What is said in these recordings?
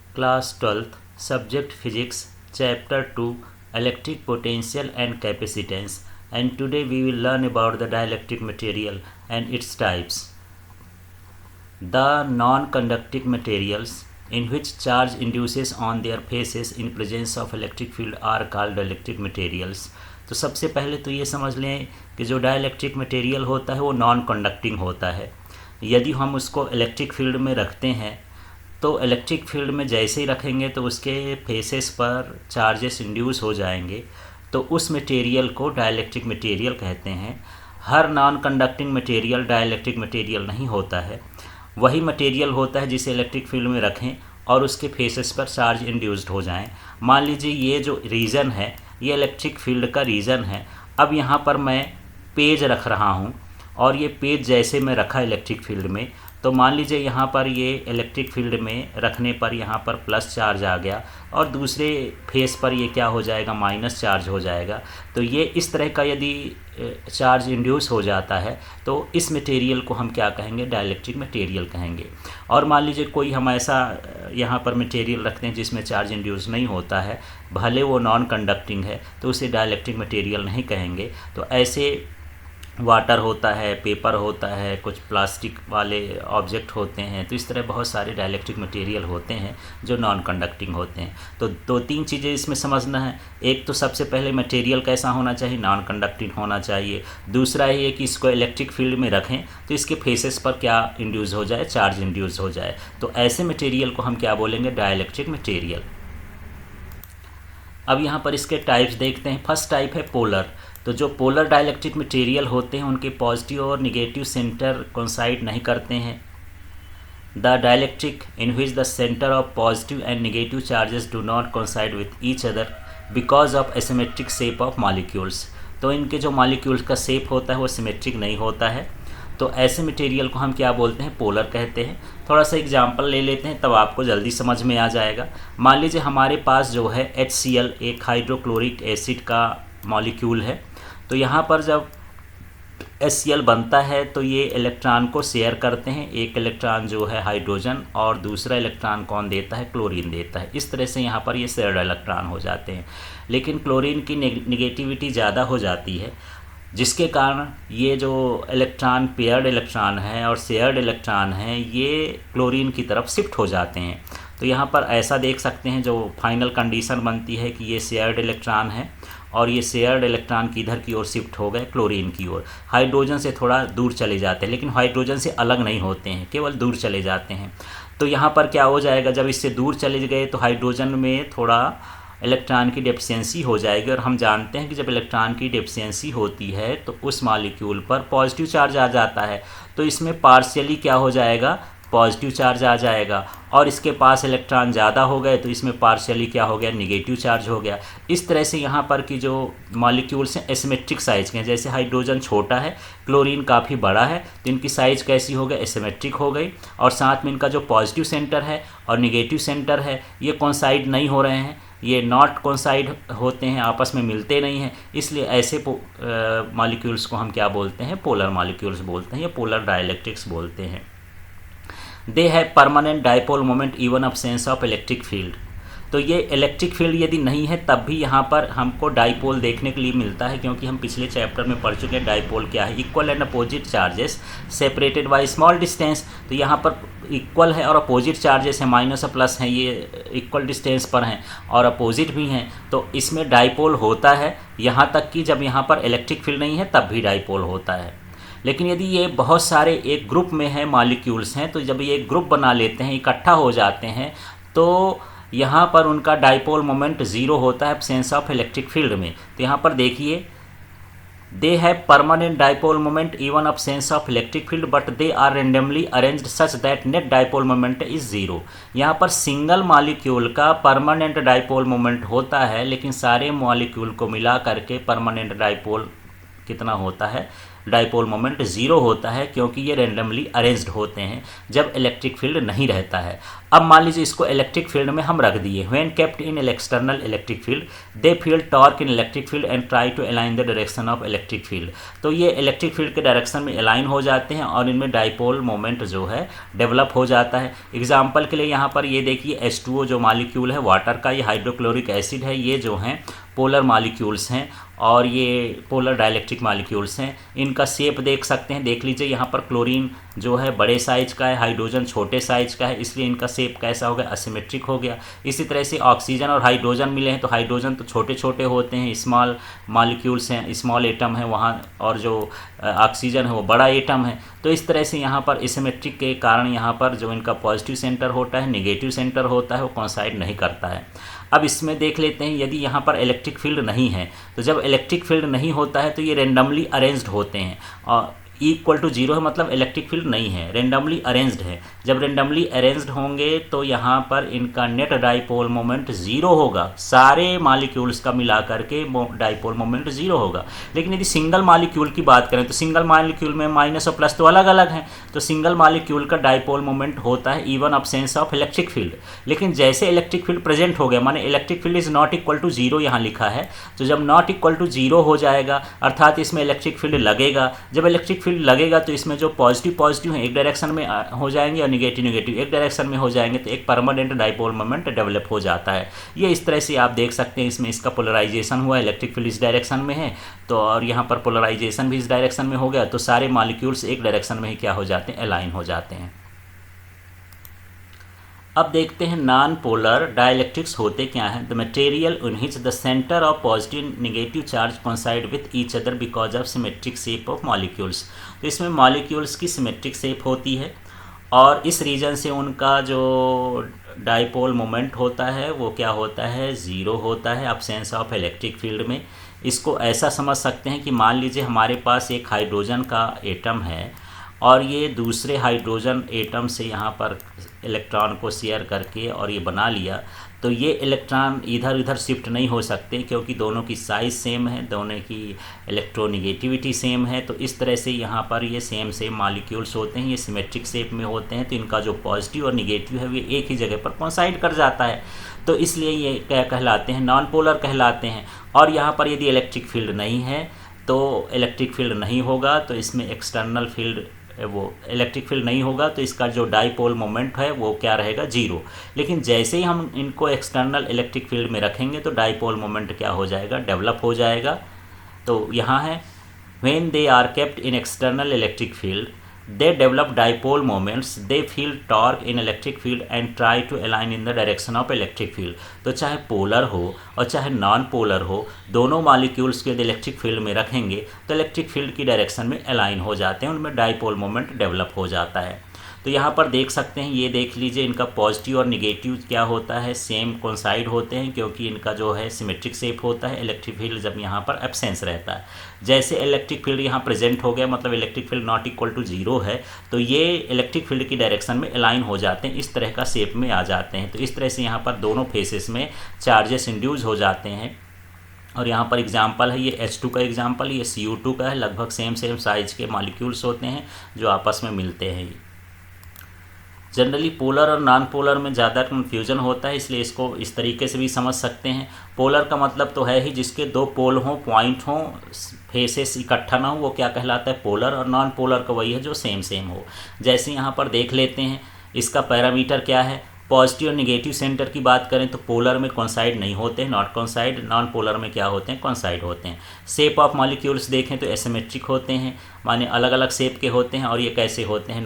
Class 12th, Subject Physics, Chapter 2, Electric Potential and Capacitance, and today we will learn about the dielectric material and its types. The non-conducting materials in which charge induces on their faces in presence of electric field are called dielectric materials. तो सबसे पहले तो ये समझ लें कि जो dielectric material होता है वो नॉन कंडक्टिंग होता है। यदि हम उसको इलेक्ट्रिक फील्ड में रखते हैं तो इलेक्ट्रिक फील्ड में जैसे ही रखेंगे तो उसके फेसेस पर चार्जेस इंड्यूस हो जाएंगे, तो उस मटेरियल को डाइलेक्ट्रिक मटेरियल कहते हैं। हर non conducting material dielectric material नहीं होता है। वही मटेरियल होता है जिसे इलेक्ट्रिक फील्ड में रखें और उसके फेसेस पर चार्ज इंड्यूस्ड हो जाएं। मान लीजिए ये जो रीजन है ये इलेक्ट्रिक फील्ड का रीजन है। अब यहाँ पर मैं पेज रख रहा हूँ और ये पेज जैसे मैं रखा इलेक्ट्रिक फील्ड में, तो मान लीजिए यहाँ पर ये इलेक्ट्रिक फील्ड में रखने पर यहाँ पर प्लस चार्ज आ गया और दूसरे फेस पर ये क्या हो जाएगा, माइनस चार्ज हो जाएगा। तो ये इस तरह का यदि चार्ज इंड्यूस हो जाता है तो इस मटेरियल को हम क्या कहेंगे, डाइलेक्ट्रिक मटेरियल कहेंगे। और मान लीजिए कोई हम ऐसा यहाँ पर मटेरियल रखते हैं जिसमें चार्ज इंड्यूस नहीं होता है, भले वो नॉन कंडक्टिंग है, तो उसे डाइलेक्ट्रिक मटेरियल नहीं कहेंगे। तो ऐसे वाटर होता है, पेपर होता है, कुछ प्लास्टिक वाले ऑब्जेक्ट होते हैं, तो इस तरह बहुत सारे डाइलेक्ट्रिक मटेरियल होते हैं जो नॉन कंडक्टिंग होते हैं। तो दो तीन चीज़ें इसमें समझना है। एक तो सबसे पहले मटेरियल कैसा होना चाहिए, नॉन कंडक्टिंग होना चाहिए। दूसरा ये कि इसको इलेक्ट्रिक फील्ड में रखें तो इसके फेसेस पर क्या इंड्यूस हो जाए, चार्ज इंड्यूस हो जाए। तो ऐसे मटेरियल को हम क्या बोलेंगे, डाइलेक्ट्रिक मटेरियल। अब यहाँ पर इसके टाइप्स देखते हैं। फर्स्ट टाइप है पोलर। तो जो पोलर डाइलेक्ट्रिक मटेरियल होते हैं उनके पॉजिटिव और निगेटिव सेंटर कोइंसाइड नहीं करते हैं। The dielectric in which the centre of positive and negative charges do not coincide with each other because of asymmetric shape of molecules. तो इनके जो मॉलिक्यूल्स का शेप होता है वो सिमेट्रिक नहीं होता है। तो ऐसे मटेरियल को हम क्या बोलते हैं, पोलर कहते हैं। थोड़ा सा एग्जांपल ले लेते हैं तब आपको जल्दी समझ में आ जाएगा। मान लीजिए हमारे पास जो है HCl एक हाइड्रोक्लोरिक एसिड का मॉलिक्यूल है। तो यहाँ पर जब HCl बनता है तो ये इलेक्ट्रॉन को शेयर करते हैं। एक इलेक्ट्रॉन जो है हाइड्रोजन और दूसरा इलेक्ट्रॉन कौन देता है, क्लोरीन देता है। इस तरह से यहाँ पर ये शेयर्ड इलेक्ट्रॉन हो जाते हैं। लेकिन क्लोरीन की निगेटिविटी ज़्यादा हो जाती है, जिसके कारण ये जो इलेक्ट्रॉन पेयर्ड इलेक्ट्रॉन है और शेयर्ड इलेक्ट्रॉन है ये क्लोरीन की तरफ शिफ्ट हो जाते हैं। तो यहाँ पर ऐसा देख सकते हैं, जो फाइनल कंडीशन बनती है कि ये शेयर्ड इलेक्ट्रॉन है और ये शेयर्ड इलेक्ट्रॉन किधर की ओर शिफ्ट हो गए, क्लोरीन की ओर। हाइड्रोजन से थोड़ा दूर चले जाते हैं, लेकिन हाइड्रोजन से अलग नहीं होते हैं, केवल दूर चले जाते हैं। तो यहाँ पर क्या हो जाएगा, जब इससे दूर चले गए तो हाइड्रोजन में थोड़ा इलेक्ट्रॉन की डेफिशिएंसी हो जाएगी। और हम जानते हैं कि जब इलेक्ट्रॉन की डेफिशिएंसी होती है तो उस मॉलिक्यूल पर पॉजिटिव चार्ज आ जाता है। तो इसमें पार्शियली क्या हो जाएगा, पॉजिटिव चार्ज आ जाएगा। और इसके पास इलेक्ट्रॉन ज़्यादा हो गए तो इसमें पार्शियली क्या हो गया, निगेटिव चार्ज हो गया। इस तरह से यहाँ पर की जो मॉलिक्यूल्स हैं एसिमेट्रिक साइज के हैं। जैसे हाइड्रोजन छोटा है, क्लोरीन काफ़ी बड़ा है, तो इनकी साइज़ कैसी हो गई, एसिमेट्रिक हो गई। और साथ में इनका जो पॉजिटिव सेंटर है और निगेटिव सेंटर है ये कोइंसाइड नहीं हो रहे हैं, ये नॉट कोइंसाइड होते हैं, आपस में मिलते नहीं हैं। इसलिए ऐसे मॉलिक्यूल्स को हम क्या बोलते हैं, पोलर मॉलिक्यूल्स बोलते हैं या पोलर डाइलेक्ट्रिक्स बोलते हैं। दे have permanent dipole moment even absence of electric field. तो ये इलेक्ट्रिक फील्ड यदि नहीं है तब भी यहाँ पर हमको डाइपोल देखने के लिए मिलता है, क्योंकि हम पिछले चैप्टर में पढ़ चुके हैं डाइपोल क्या है। Equal and opposite charges separated by small distance. तो यहाँ पर इक्वल है और अपोजिट चार्जेस हैं, माइनस और प्लस हैं, ये इक्वल डिस्टेंस पर हैं और अपोजिट भी हैं। तो इसमें डाइपोल होता है, यहाँ तक कि जब यहाँ पर इलेक्ट्रिक फील्ड नहीं है तब भी डाइपोल होता है। लेकिन यदि ये बहुत सारे एक ग्रुप में है मॉलिक्यूल्स हैं, तो जब ये एक ग्रुप बना लेते हैं, इकट्ठा हो जाते हैं, तो यहाँ पर उनका डाइपोल मोमेंट ज़ीरो होता है एब्सेंस ऑफ इलेक्ट्रिक फील्ड में। तो यहाँ पर देखिए, they have permanent dipole moment even absence of electric field but they are randomly arranged such that net dipole moment is zero. यहाँ पर सिंगल मॉलिक्यूल का परमानेंट डाइपोल मोमेंट होता है, लेकिन सारे मॉलिक्यूल को मिला करके परमानेंट डाइपोल कितना होता है, डाइपोल मोमेंट ज़ीरो होता है, क्योंकि ये रेंडमली अरेंज्ड होते हैं जब इलेक्ट्रिक फील्ड नहीं रहता है। अब मान लीजिए इसको इलेक्ट्रिक फील्ड में हम रख दिए। When kept in external electric field they feel torque in electric field and try to align the direction of electric field. तो ये इलेक्ट्रिक फील्ड के डायरेक्शन में अलाइन हो जाते हैं और इनमें डाइपोल मोमेंट जो है डेवलप हो जाता है। एग्जाम्पल के लिए यहाँ पर ये देखिए H2O जो मॉलिक्यूल है वाटर का, ये हाइड्रोक्लोरिक एसिड है, ये जो हैं पोलर मॉलिक्यूल्स हैं और ये पोलर डाइलेक्ट्रिक मॉलिक्यूल्स हैं। इनका शेप देख सकते हैं, देख लीजिए यहाँ पर क्लोरीन जो है बड़े साइज का है, हाइड्रोजन छोटे साइज का है, इसलिए इनका शेप कैसा हो गया, असिमेट्रिक हो गया। इसी तरह से ऑक्सीजन और हाइड्रोजन मिले हैं तो हाइड्रोजन तो छोटे छोटे होते हैं, स्मॉल मॉलिक्यूल्स हैं, स्मॉल एटम है वहाँ, और जो ऑक्सीजन है वो बड़ा एटम है। तो इस तरह से यहाँ पर एसिमेट्रिक के कारण यहाँ पर जो इनका पॉजिटिव सेंटर होता है, नेगेटिव सेंटर होता है, वो कोइंसाइड नहीं करता है। अब इसमें देख लेते हैं, यदि यहाँ पर इलेक्ट्रिक फील्ड नहीं है तो जब इलेक्ट्रिक फील्ड नहीं होता है तो ये रेंडमली अरेंज्ड होते हैं और इक्वल टू जीरो है, मतलब इलेक्ट्रिक फील्ड नहीं है, रेंडमली अरेंज्ड है। जब रेंडमली अरेंज्ड होंगे तो यहाँ पर इनका नेट डाइपोल मोमेंट ज़ीरो होगा, सारे मॉलिक्यूल्स का मिला करके डाइपोल मोमेंट ज़ीरो होगा। लेकिन यदि सिंगल मॉलिक्यूल की बात करें तो सिंगल मॉलिक्यूल में माइनस और प्लस तो अलग अलग हैं, तो सिंगल मॉलिक्यूल का डाइपोल मोमेंट होता है even absence of electric field. लेकिन जैसे इलेक्ट्रिक फील्ड प्रेजेंट हो गया, माने electric field is not equal to zero यहाँ लिखा है, तो जब नॉट इक्वल टू जीरो हो जाएगा अर्थात इसमें इलेक्ट्रिक फील्ड लगेगा। जब इलेक्ट्रिक फील्ड लगेगा तो इसमें जो पॉजिटिव हैं एक डायरेक्शन में हो जाएंगे और नेगेटिव एक डायरेक्शन में हो जाएंगे, तो एक परमानेंट डाइपोल मोमेंट डेवलप हो जाता है। ये इस तरह से आप देख सकते हैं, इसमें इसका पोलराइजेशन हुआ, इलेक्ट्रिक फील्ड इस डायरेक्शन में है तो और यहाँ पर पोलराइजेशन भी इस डायरेक्शन में हो गया, तो सारे मॉलिक्यूल्स एक डायरेक्शन में ही क्या हो जाते हैं, अलाइन हो जाते हैं। अब देखते हैं नॉन पोलर डाइलेक्ट्रिक्स होते क्या हैं। The material in which the centre of positive negative charge coincide with each other because of symmetric shape of molecules. तो इसमें मॉलिक्यूल्स की सिमेट्रिक शेप होती है और इस रीजन से उनका जो डाइपोल मोमेंट होता है वो क्या होता है, ज़ीरो होता है अब्सेंस ऑफ इलेक्ट्रिक फील्ड में। इसको ऐसा समझ सकते हैं कि मान लीजिए हमारे पास एक हाइड्रोजन का एटम है और ये दूसरे हाइड्रोजन एटम से यहाँ पर इलेक्ट्रॉन को शेयर करके और ये बना लिया, तो ये इलेक्ट्रॉन इधर उधर शिफ्ट नहीं हो सकते क्योंकि दोनों की साइज़ सेम है, दोनों की इलेक्ट्रोनिगेटिविटी सेम है। तो इस तरह से यहाँ पर ये सेम मॉलिक्यूल्स होते हैं, ये सिमेट्रिक शेप में होते हैं, तो इनका जो पॉजिटिव और निगेटिव है वो एक ही जगह पर कोइंसाइड कर जाता है, तो इसलिए ये क्या कहलाते हैं, नॉन पोलर कहलाते हैं। और यहाँ पर यदि इलेक्ट्रिक फील्ड नहीं है तो इलेक्ट्रिक फील्ड नहीं होगा तो इसमें एक्सटर्नल फील्ड वो इलेक्ट्रिक फील्ड नहीं होगा तो इसका जो डाइपोल मोमेंट है वो क्या रहेगा, जीरो। लेकिन जैसे ही हम इनको एक्सटर्नल इलेक्ट्रिक फील्ड में रखेंगे तो डाइपोल मोमेंट क्या हो जाएगा, डेवलप हो जाएगा। तो यहाँ है when they are kept in external electric field they develop dipole moments, they feel torque in electric field and try to align in the direction of electric field। तो चाहे पोलर हो और चाहे नॉन पोलर हो, दोनों molecules के electric field में रखेंगे तो इलेक्ट्रिक फील्ड की डायरेक्शन में अलाइन हो जाते हैं, उनमें डाइपोल मोमेंट डेवलप हो जाता है। तो यहाँ पर देख सकते हैं, ये देख लीजिए इनका पॉजिटिव और निगेटिव क्या होता है, सेम कोइंसाइड होते हैं क्योंकि इनका जो है सिमेट्रिक शेप होता है इलेक्ट्रिक फील्ड जब यहाँ पर एब्सेंस रहता है। जैसे इलेक्ट्रिक फील्ड यहाँ प्रेजेंट हो गया, मतलब electric field not equal to zero है, तो ये इलेक्ट्रिक फील्ड की डायरेक्शन में अलाइन हो जाते हैं, इस तरह का शेप में आ जाते हैं। तो इस तरह से यहाँ पर दोनों फेसेस में चार्जेस इंड्यूस हो जाते हैं। और यहाँ पर एग्जाम्पल है, ये H2 का एग्जाम्पल, ये CO2 का है, लगभग सेम साइज के मॉलिक्यूल्स होते हैं जो आपस में मिलते हैं। जनरली पोलर और नॉन पोलर में ज़्यादा कन्फ्यूजन होता है, इसलिए इसको इस तरीके से भी समझ सकते हैं। पोलर का मतलब तो है ही जिसके दो पोल हों, पॉइंट हों, फेसेस इकट्ठा ना हो, वो क्या कहलाता है, पोलर। और नॉन पोलर का वही है जो सेम हो। जैसे यहाँ पर देख लेते हैं, इसका पैरामीटर क्या है, पॉजिटिव और निगेटिव सेंटर की बात करें तो पोलर में कोइंसाइड नहीं होते हैं, नॉट कोइंसाइड। नॉन पोलर में क्या होते हैं, कोइंसाइड होते हैं। शेप ऑफ मॉलिक्यूल्स देखें तो एसिमेट्रिक होते हैं, माने अलग अलग शेप के होते हैं। और ये कैसे होते हैं,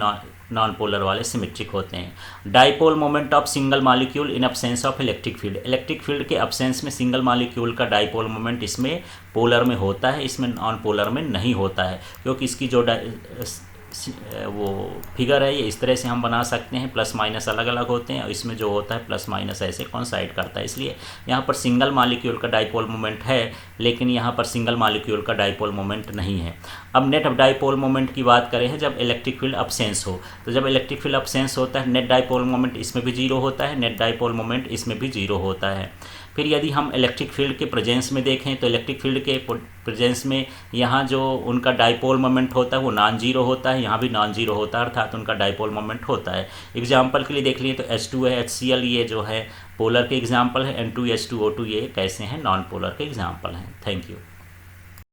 नॉन पोलर वाले सिमेट्रिक होते हैं। Dipole moment of single molecule in absence of electric field, electric field के एब्सेंस में सिंगल मॉलिक्यूल का डाइपोल मोमेंट इसमें पोलर में होता है, इसमें नॉन पोलर में नहीं होता है, क्योंकि इसकी जो वो फिगर है ये इस तरह से हम बना सकते हैं, प्लस माइनस अलग अलग होते हैं और इसमें जो होता है प्लस माइनस ऐसे कोइंसाइड करता है। इसलिए यहाँ पर सिंगल मॉलिक्यूल का डाइपोल मोमेंट है, लेकिन यहाँ पर सिंगल मॉलिक्यूल का डाइपोल मोमेंट नहीं है। अब नेट डाइपोल मोमेंट की बात करें हैं, जब इलेक्ट्रिक फील्ड अब्सेंस हो, तो जब इलेक्ट्रिक फील्ड अब्सेंस होता है नेट डाइपोल मोमेंट इसमें भी जीरो होता है, नेट डाइपोल मोमेंट इसमें भी जीरो होता है। फिर यदि हम इलेक्ट्रिक फील्ड के प्रेजेंस में देखें तो इलेक्ट्रिक फील्ड के प्रेजेंस में यहाँ जो उनका डाइपोल मोमेंट होता है वो नॉन जीरो होता है, यहाँ भी नॉन जीरो होता है, अर्थात उनका डाइपोल मोमेंट होता है। एग्जाम्पल के लिए देख लिए तो H2 है, HCl ये जो है पोलर के एग्जाम्पल है, N2 H2O2 ये कैसे हैं, नॉन पोलर के एग्जाम्पल हैं। Thank you.